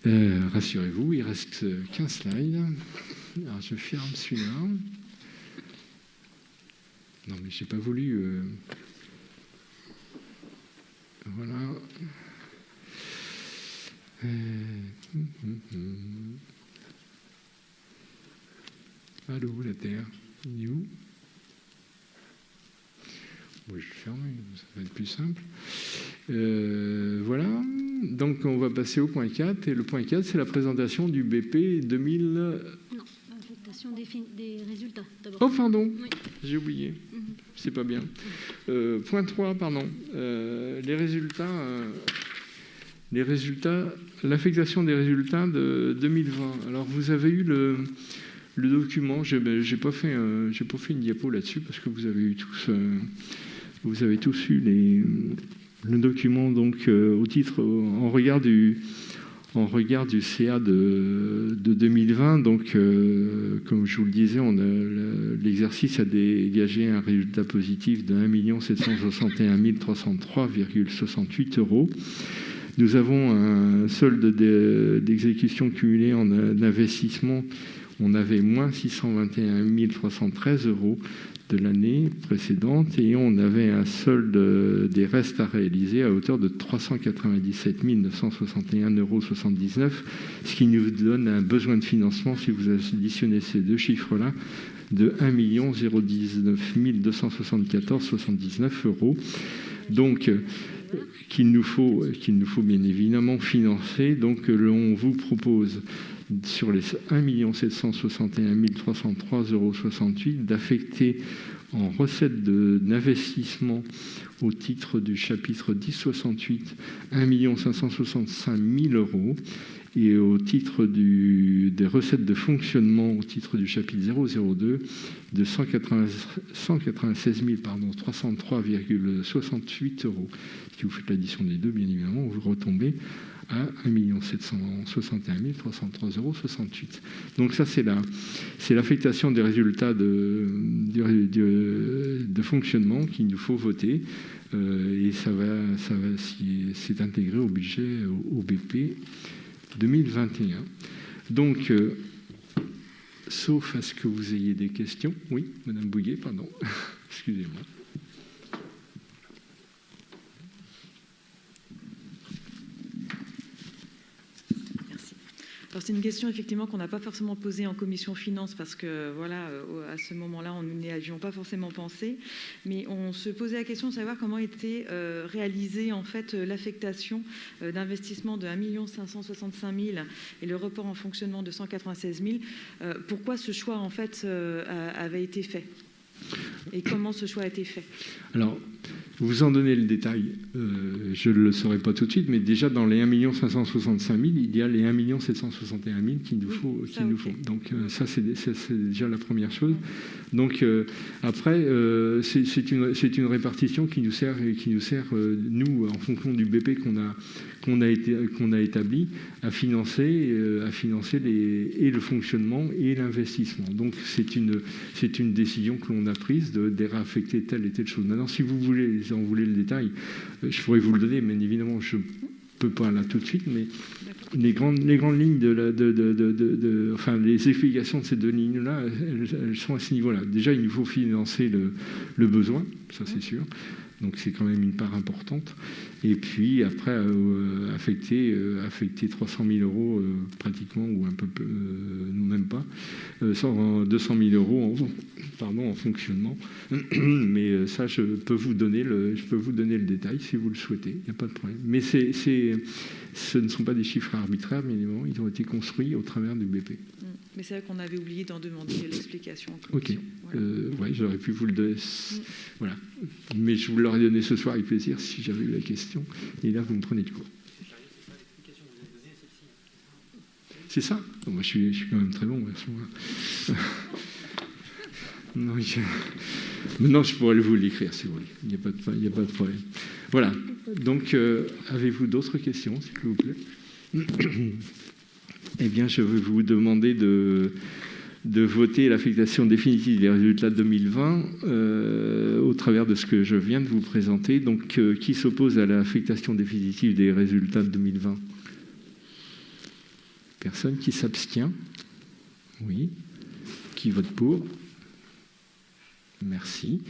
Rassurez-vous, il reste qu'un slide. Alors, je ferme celui-là. Non, mais j'ai pas voulu... Voilà. Allô, la Terre, il est où? Bon, je vais le fermer, ça va être plus simple. Voilà. Donc, on va passer au point 4. Et le point 4, c'est la présentation du BP 2000... Non, l'affectation des résultats, d'abord. Oh, pardon, Oui. j'ai oublié. C'est pas bien. Point 3, pardon. Les résultats, l'affectation des résultats de 2020. Alors, vous avez eu le document. J'ai pas fait une diapo là-dessus parce que vous avez tous eu le document. Donc, au titre, en regard du CA de 2020, donc, comme je vous le disais, l'exercice a dégagé un résultat positif de 1 761 303,68 €. Nous avons un solde d'exécution cumulé en investissement. On avait moins 621 313 € de l'année précédente et on avait un solde des restes à réaliser à hauteur de 397 961,79 €, ce qui nous donne un besoin de financement, si vous additionnez ces deux chiffres-là, de 1 019 274,79 €. Donc, qu'il nous faut bien évidemment financer. Donc, on vous propose, sur les 1 761 303,68 € d'affecter en recettes d'investissement au titre du chapitre 1068 1 565 000 € et au titre des recettes de fonctionnement au titre du chapitre 002 de 196 303,68 €. Si vous faites l'addition des deux, bien évidemment, vous retombez à 1 761 303,68 €. Donc ça, c'est l'affectation des résultats de fonctionnement qu'il nous faut voter. Et c'est intégré au budget, au BP 2021. Donc, sauf à ce que vous ayez des questions. Oui, Madame Bouillet, pardon. Excusez-moi. Alors c'est une question effectivement qu'on n'a pas forcément posée en commission finance parce que voilà, à ce moment-là, nous n'y avions pas forcément pensé, mais on se posait la question de savoir comment était réalisée en fait l'affectation d'investissement de 1 565 000 et le report en fonctionnement de 196 000. Pourquoi ce choix en fait avait été fait et comment ce choix a été fait? Alors, vous en donnez le détail, je ne le saurai pas tout de suite, mais déjà dans les 1 565 000, il y a les 1 761 000 qu'il nous faut. Donc ça, c'est déjà la première chose. Donc après, c'est une répartition qui nous sert, nous, en fonction du BP qu'on a établi, à financer et le fonctionnement et l'investissement. Donc c'est une décision que l'on a prise de réaffecter telle et telle chose. Maintenant, si vous voulez le détail, je pourrais vous le donner, mais évidemment, je ne peux pas là tout de suite, mais les grandes lignes enfin, les explications de ces deux lignes-là, elles sont à ce niveau-là. Déjà, il nous faut financer le besoin, ça c'est sûr. Donc c'est quand même une part importante. Et puis après, affecter 300 000 € pratiquement, ou un peu, même pas, 200 000 € en fonctionnement. Mais ça, je peux vous donner le détail si vous le souhaitez, il n'y a pas de problème. Mais ce ne sont pas des chiffres arbitraires, mais ils ont été construits au travers du BP. Mais c'est vrai qu'on avait oublié d'en demander l'explication. Ok. Ouais, j'aurais pu vous le donner. Voilà. Mais je vous l'aurais donné ce soir avec plaisir si j'avais eu la question. Et là, vous me prenez du cours. C'est ça. Moi, je suis quand même très bon à ce moment-là. Maintenant, je pourrais vous l'écrire si vous voulez. Il n'y a pas de problème. Voilà. Donc, avez-vous d'autres questions, s'il vous plaît? Eh bien, je vais vous demander de voter l'affectation définitive des résultats 2020 au travers de ce que je viens de vous présenter. Donc, qui s'oppose à l'affectation définitive des résultats de 2020? Personne qui s'abstient? Oui. Qui vote pour? Merci.